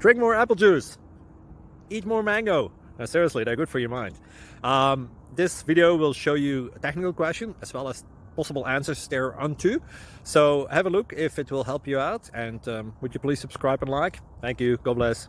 Drink more apple juice. Eat more mango. No, seriously, they're good for your mind. This video will show you a technical question as well as possible answers thereunto. So have a look if it will help you out, and would you please subscribe and like? Thank you. God bless.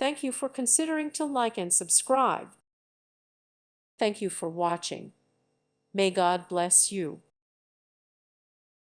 Thank you for considering to like and subscribe. Thank you for watching. May God bless you.